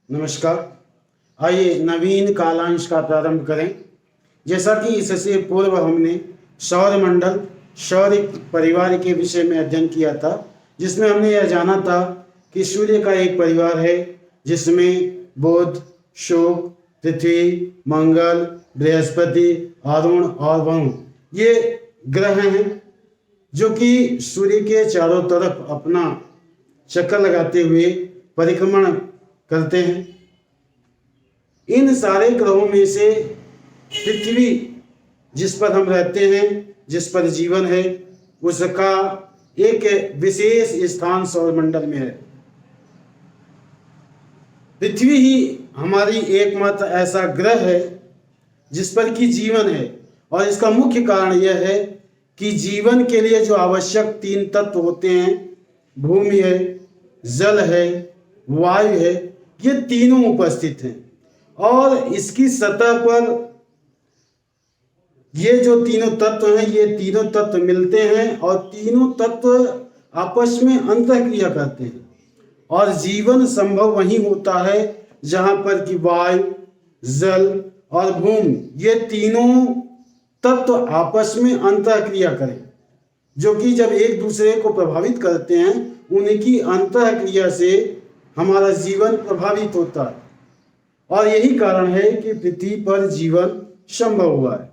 नमस्कार। आइए नवीन कालांश का प्रारंभ करें। जैसा कि इससे पूर्व हमने सौरमंडल सौर परिवार के विषय में अध्ययन किया था, जिसमें हमने यह जाना था कि सूर्य का एक परिवार है जिसमें बुध, शुक्र, पृथ्वी, मंगल, बृहस्पति, अरुण और वरुण ये ग्रह हैं जो कि सूर्य के चारों तरफ अपना चक्कर लगाते हुए परिक्रमण करते हैं। इन सारे ग्रहों में से पृथ्वी जिस पर हम रहते हैं, जिस पर जीवन है, उसका एक विशेष स्थान सौरमंडल में है। पृथ्वी ही हमारी एकमात्र ऐसा ग्रह है जिस पर कि जीवन है, और इसका मुख्य कारण यह है कि जीवन के लिए जो आवश्यक 3 तत्व होते हैं, भूमि है, जल है, वायु है, ये तीनों उपस्थित हैं। और इसकी सतह पर ये जो तीनों तत्व हैं, ये तीनों तत्व मिलते हैं और तीनों तत्व आपस में अंतःक्रिया करते हैं। और जीवन संभव वहीं होता है जहां पर कि वायु, जल और भूमि ये तीनों तत्व आपस में अंतःक्रिया करें, जो कि जब एक दूसरे को प्रभावित करते हैं, उनकी अंतःक्रिया से हमारा जीवन प्रभावित होता है। और यही कारण है कि पृथ्वी पर जीवन संभव हुआ है।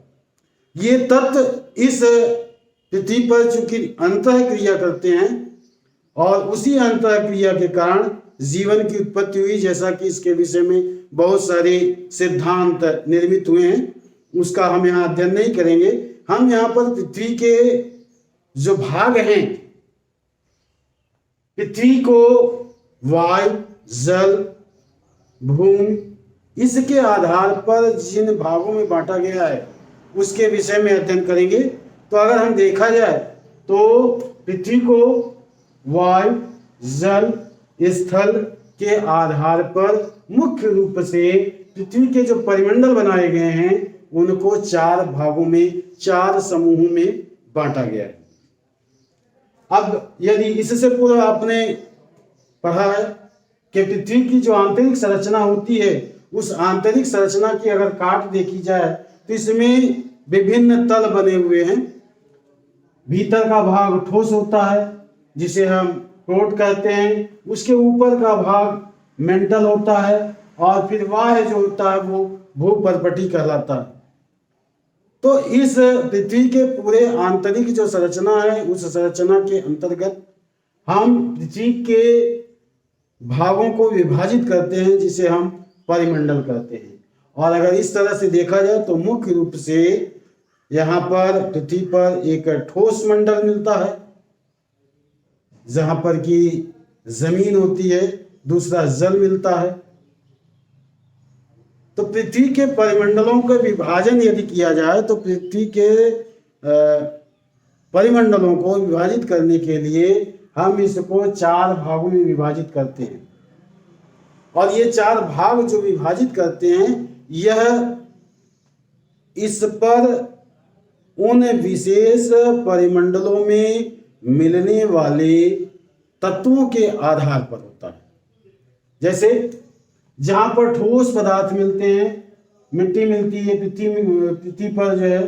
ये तत्व इस पृथ्वी पर चूंकि अंतःक्रिया करते हैं और उसी अंतःक्रिया के कारण जीवन की उत्पत्ति हुई, जैसा कि इसके विषय में बहुत सारे सिद्धांत निर्मित हुए हैं, उसका हम यहाँ अध्ययन नहीं करेंगे। हम यहाँ पर पृथ्वी के जो भाग हैं, पृथ्वी को वायु, जल, भूमि, इसके आधार पर जिन भागों में बांटा गया है उसके विषय में अध्ययन करेंगे। तो अगर हम देखा जाए तो पृथ्वी को वायु, जल, स्थल के आधार पर मुख्य रूप से पृथ्वी के जो परिमंडल बनाए गए हैं उनको 4 भागों में, 4 समूहों में बांटा गया है। अब यदि इससे पूर्व आपने पढ़ा है कि पृथ्वी की जो आंतरिक संरचना होती है, उस आंतरिक संरचना की अगर काट देखी जाए तो इसमें विभिन्न तल बने हुए हैं। भीतर का भाग ठोस होता है जिसे हम प्रोट कहते हैं, उसके ऊपर का भाग मेंटल होता है, और फिर बाह्य जो होता है वो भूपर्पटी कहलाता है। तो इस पृथ्वी के पूरे आंतरिक जो संरचना है, उस संरचना के अंतर्गत हम पृथ्वी के भागों को विभाजित करते हैं जिसे हम परिमंडल कहते हैं। और अगर इस तरह से देखा जाए तो मुख्य रूप से यहाँ पर पृथ्वी पर एक ठोस मंडल मिलता है जहां पर कि जमीन होती है, दूसरा जल मिलता है। तो पृथ्वी के परिमंडलों का विभाजन यदि किया जाए तो पृथ्वी के परिमंडलों को विभाजित करने के लिए हम इसको 4 भागों में विभाजित करते हैं। और ये 4 भाग जो विभाजित करते हैं, यह इस पर उन विशेष परिमंडलों में मिलने वाले तत्वों के आधार पर होता है। जैसे जहां पर ठोस पदार्थ मिलते हैं, मिट्टी मिलती है पृथ्वी पर जो है,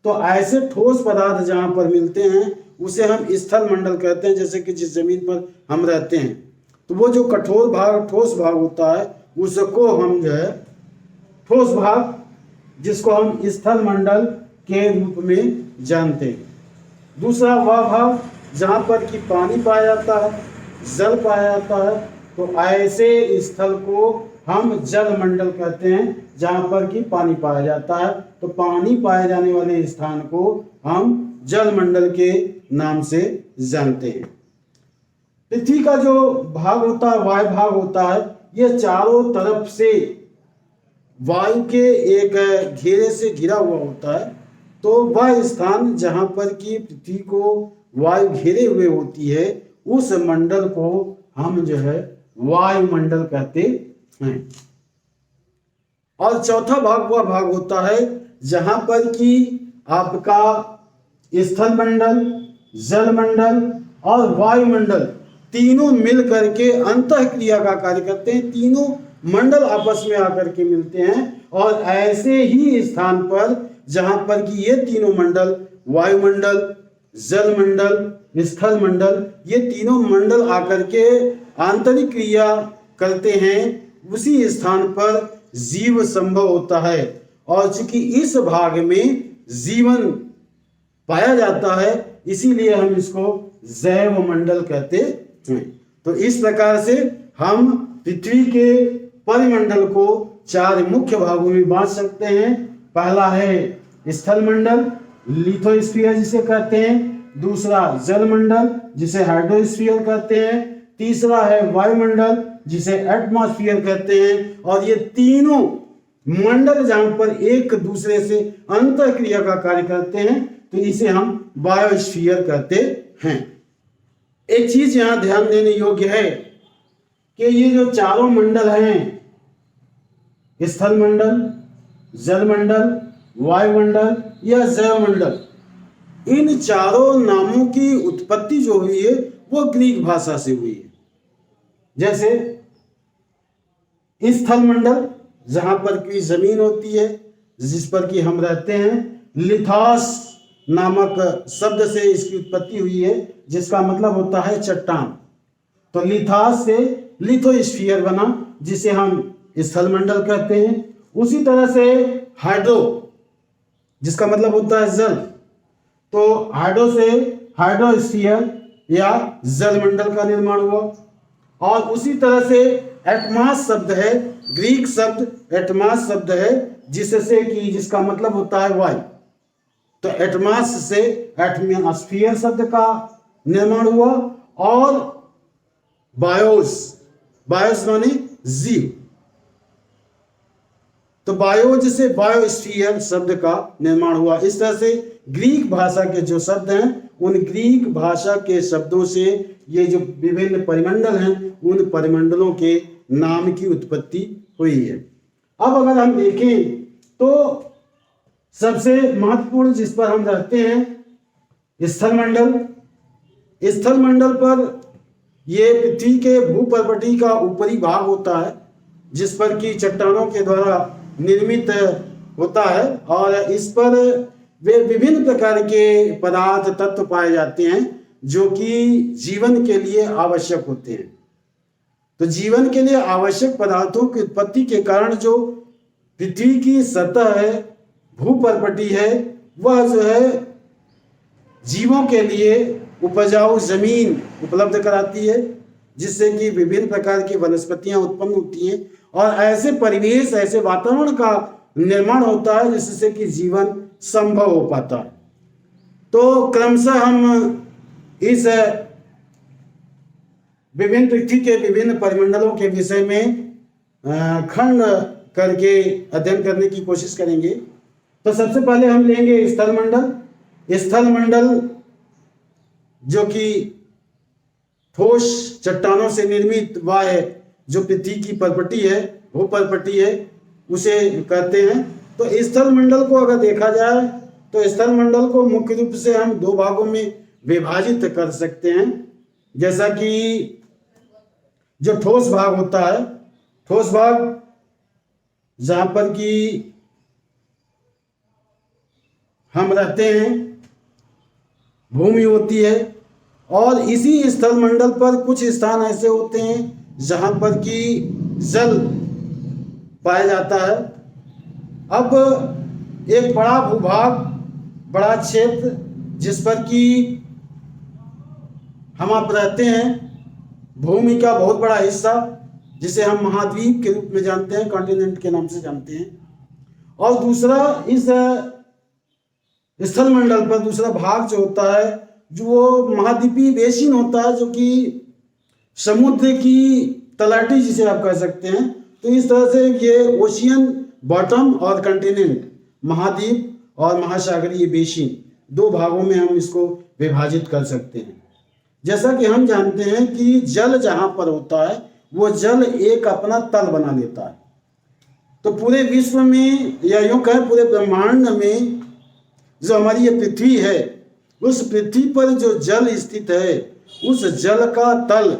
तो ऐसे ठोस पदार्थ जहां पर मिलते हैं उसे हम स्थल मंडल कहते हैं। जैसे कि जिस जमीन पर हम रहते हैं, तो वो जो कठोर भाग, ठोस भाग होता है, उसको हम जो है ठोस भाग, जिसको हम स्थल मंडल के रूप में जानते हैं। दूसरा वह भाग जहां पर कि पानी पाया जाता है, जल पाया जाता है, तो ऐसे स्थल को हम जल मंडल कहते हैं जहां पर कि पानी पाया जाता है। तो पानी पाए जाने वाले स्थान को हम जल मंडल के नाम से जानते हैं। पृथ्वी का जो भाग होता है, वायु भाग होता है, यह चारों तरफ से वायु के एक घेरे से घिरा हुआ होता है। तो वह स्थान जहां पर कि पृथ्वी को वायु घेरे हुए होती है, उस मंडल को हम जो है वायुमंडल कहते हैं। और चौथा भाग वह भाग होता है जहां पर कि आपका स्थल मंडल, जल मंडल और वायुमंडल तीनों मिल करके अंतः क्रिया का कार्य करते हैं, तीनों मंडल आपस में आकर के मिलते हैं। और ऐसे ही स्थान पर जहां पर कि ये तीनों मंडल, वायुमंडल, जल मंडल, स्थल मंडल, ये तीनों मंडल आकर के आंतरिक क्रिया करते हैं, उसी स्थान पर जीव संभव होता है। और चूंकि इस भाग में जीवन पाया जाता है, इसीलिए हम इसको जैव मंडल कहते हैं। तो इस प्रकार से हम पृथ्वी के परिमंडल को 4 मुख्य भागों में बांट सकते हैं। पहला है स्थल मंडल, लिथोस्फीयर जिसे कहते हैं। दूसरा जल मंडल, जिसे हाइड्रोस्फीयर कहते हैं। तीसरा है वायुमंडल, जिसे एटमॉस्फेयर कहते हैं। और ये तीनों मंडल जहां पर एक दूसरे से अंतर क्रिया का कार्य करते हैं, तो इसे हम बायोस्फीयर कहते हैं। एक चीज यहां ध्यान देने योग्य है कि ये जो चारों मंडल हैं, स्थल मंडल, जल मंडल, वायुमंडल या जैव मंडल, इन चारों नामों की उत्पत्ति जो हुई है वो ग्रीक भाषा से हुई है। जैसे स्थल मंडल, जहां पर की जमीन होती है, जिस पर कि हम रहते हैं, लिथास नामक शब्द से इसकी उत्पत्ति हुई है, जिसका मतलब होता है चट्टान। तो लिथास से लिथोस्फीयर बना, जिसे हम स्थल मंडल कहते हैं। उसी तरह से हाइड्रो, जिसका मतलब होता है जल, तो हाइड्रो से हाइड्रोस्फीयर या जल मंडल का निर्माण हुआ। और उसी तरह से एटमास शब्द है, ग्रीक शब्द एटमास शब्द है, जिसका मतलब होता है वायु। तो एटमास से एटमॉस्फियर शब्द का निर्माण हुआ। और बायोस, बायोस माने जीव, तो बायोज से बायोस्फीयर शब्द का निर्माण हुआ। इस तरह से ग्रीक भाषा के जो शब्द हैं, उन ग्रीक भाषा के शब्दों से ये जो विभिन्न परिमंडल हैं, उन परिमंडलों के नाम की उत्पत्ति हुई है। अब अगर हम देखें तो सबसे महत्वपूर्ण जिस पर हम रहते हैं, स्थल मंडल। स्थल मंडल पर ये पृथ्वी के भूपर्वटी का ऊपरी भाग होता है, जिस पर कि चट्टानों के द्वारा निर्मित होता है। और इस पर वे विभिन्न प्रकार के पदार्थ तत्व पाए जाते हैं, जो कि जीवन के लिए आवश्यक होते हैं। तो जीवन के लिए आवश्यक पदार्थों की उत्पत्ति के कारण जो पृथ्वी की सतह है, भूपर्वटी है, वह जो है जीवों के लिए उपजाऊ जमीन उपलब्ध कराती है, जिससे कि विभिन्न प्रकार की वनस्पतियां उत्पन्न होती हैं। और ऐसे परिवेश, ऐसे वातावरण का निर्माण होता है, जिससे कि जीवन संभव हो पाता है। तो क्रमशः हम इस विभिन्न पृथ्वी के विभिन्न परिमंडलों के विषय में खंड करके अध्ययन करने की कोशिश करेंगे। तो सबसे पहले हम लेंगे स्थल मंडल। स्थल मंडल जो कि ठोस चट्टानों से निर्मित वाय जो पृथ्वी की पर्वटी है, भूपर्वटी है, उसे कहते हैं। तो स्थल मंडल को अगर देखा जाए तो स्थल मंडल को मुख्य रूप से हम 2 भागों में विभाजित कर सकते हैं। जैसा कि जो ठोस भाग होता है, ठोस भाग जहां पर कि हम रहते हैं, भूमि होती है। और इसी स्थल मंडल पर कुछ स्थान ऐसे होते हैं जहां पर कि जल पाया जाता है। अब एक बड़ा भूभाग, बड़ा क्षेत्र जिस पर कि हम आप रहते हैं, भूमि का बहुत बड़ा हिस्सा, जिसे हम महाद्वीप के रूप में जानते हैं, कॉन्टिनेंट के नाम से जानते हैं। और दूसरा इस स्थल मंडल पर दूसरा भाग जो होता है, जो वो महाद्वीपीय बेसिन होता है, जो कि समुद्र की तलहटी जिसे आप कह सकते हैं। तो इस तरह से ये ओशियन बॉटम और कंटिनेंट, महाद्वीप और महासागरीय बेसिन, 2 भागों में हम इसको विभाजित कर सकते हैं। जैसा कि हम जानते हैं कि जल जहां पर होता है, वो जल एक अपना तल बना लेता है। तो पूरे विश्व में या यूं कहें पूरे ब्रह्मांड में जो हमारी ये पृथ्वी है, उस पृथ्वी पर जो जल स्थित है, उस जल का तल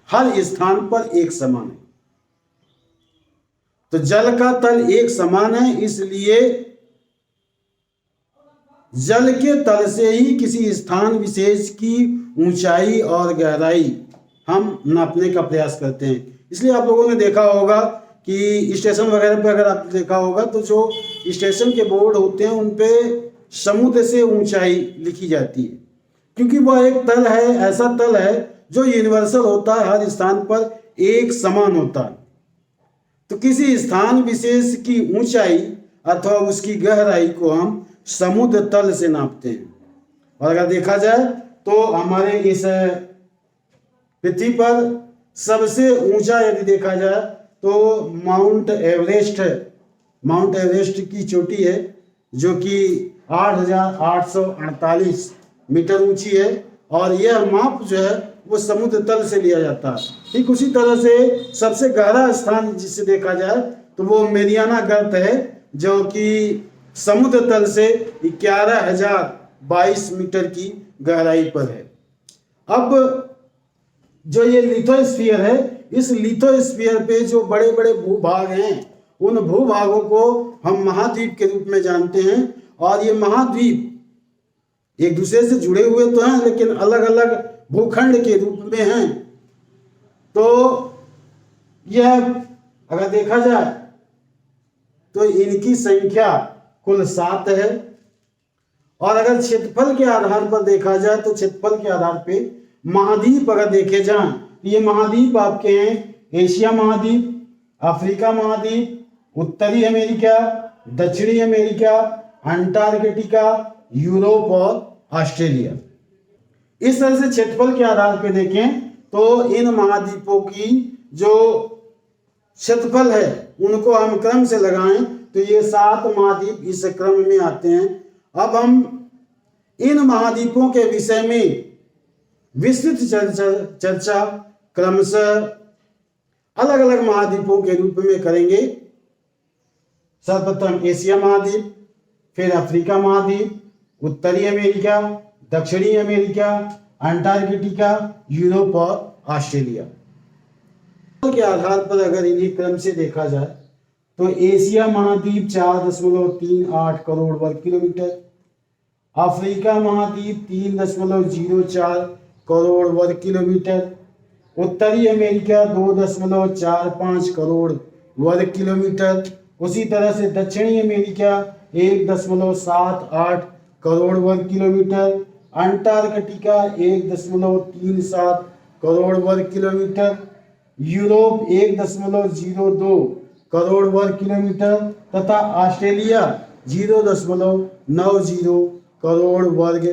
हर स्थान पर एक समान है। तो जल का तल एक समान है, इसलिए जल के तल से ही किसी स्थान विशेष की ऊंचाई और गहराई हम नापने का प्रयास करते हैं। इसलिए आप लोगों ने देखा होगा कि स्टेशन वगैरह पे अगर आप देखा होगा तो जो स्टेशन के बोर्ड होते हैं उन पे समुद्र से ऊंचाई लिखी जाती है, क्योंकि वह एक तल है, ऐसा तल है जो यूनिवर्सल होता है, हर स्थान पर एक समान होता है। तो किसी स्थान विशेष की ऊंचाई अथवा उसकी गहराई को हम समुद्र तल से नापते हैं। और अगर देखा जाए तो हमारे इस पृथ्वी पर सबसे ऊंचा यदि देखा जाए तो माउंट एवरेस्ट की चोटी है, जो कि 8,848 मीटर ऊंची है, और यह माप जो है वो समुद्र तल से लिया जाता है। ठीक उसी तरह से सबसे गहरा स्थान जिसे देखा जाए तो वो मेरियाना गर्त है, जो कि समुद्र तल से 11,022 मीटर की गहराई पर है। अब जो ये लिथोस्फीयर है, इस लिथोस्फीयर पे जो बड़े बड़े भूभाग हैं उन भूभागों को हम महाद्वीप के रूप में जानते हैं। और ये महाद्वीप एक दूसरे से जुड़े हुए तो हैं, लेकिन अलग अलग भूखंड के रूप में हैं। तो यह अगर देखा जाए तो इनकी संख्या कुल 7 है। और अगर क्षेत्रफल के आधार पर देखा जाए तो क्षेत्रफल के आधार पे महाद्वीप अगर देखे जाएं तो ये महाद्वीप आपके हैं एशिया महाद्वीप, अफ्रीका महाद्वीप, उत्तरी अमेरिका, दक्षिणी अमेरिका, अंटार्कटिका, यूरोप और ऑस्ट्रेलिया। इस तरह से क्षेत्रफल के आधार पे देखें तो इन महाद्वीपों की जो क्षेत्रफल है उनको हम क्रम से लगाएं तो ये 7 महाद्वीप इस क्रम में आते हैं। अब हम इन महाद्वीपों के विषय में विस्तृत चर्चा क्रमशः अलग अलग महाद्वीपों के रूप में करेंगे। सर्वप्रथम एशिया महाद्वीप, फिर अफ्रीका महाद्वीप, उत्तरी अमेरिका, दक्षिणी अमेरिका, अंटार्कटिका, यूरोप और ऑस्ट्रेलिया के आधार पर अगर इन्हीं क्रम से देखा जाए तो एशिया महाद्वीप 4.38 करोड़ वर्ग किलोमीटर, अफ्रीका महाद्वीप 3.04 करोड़ वर्ग किलोमीटर, उत्तरी अमेरिका 2.45 करोड़ वर्ग किलोमीटर, उसी तरह से दक्षिणी अमेरिका 1.78 करोड़ वर्ग किलोमीटर, अंटार्कटिका 1.37 करोड़ वर्ग किलोमीटर, यूरोप 1.02 करोड़ वर्ग किलोमीटर तथा ऑस्ट्रेलिया 0.90 करोड़ वर्ग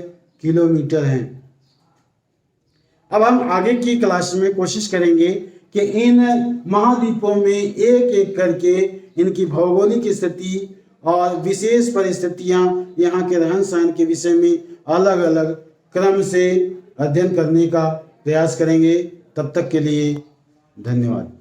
किलोमीटर हैं। अब हम आगे की क्लास में कोशिश करेंगे कि इन महाद्वीपों में एक एक करके इनकी भौगोलिक स्थिति और विशेष परिस्थितियां, यहाँ के रहन सहन के विषय में अलग अलग क्रम से अध्ययन करने का प्रयास करेंगे। तब तक के लिए धन्यवाद।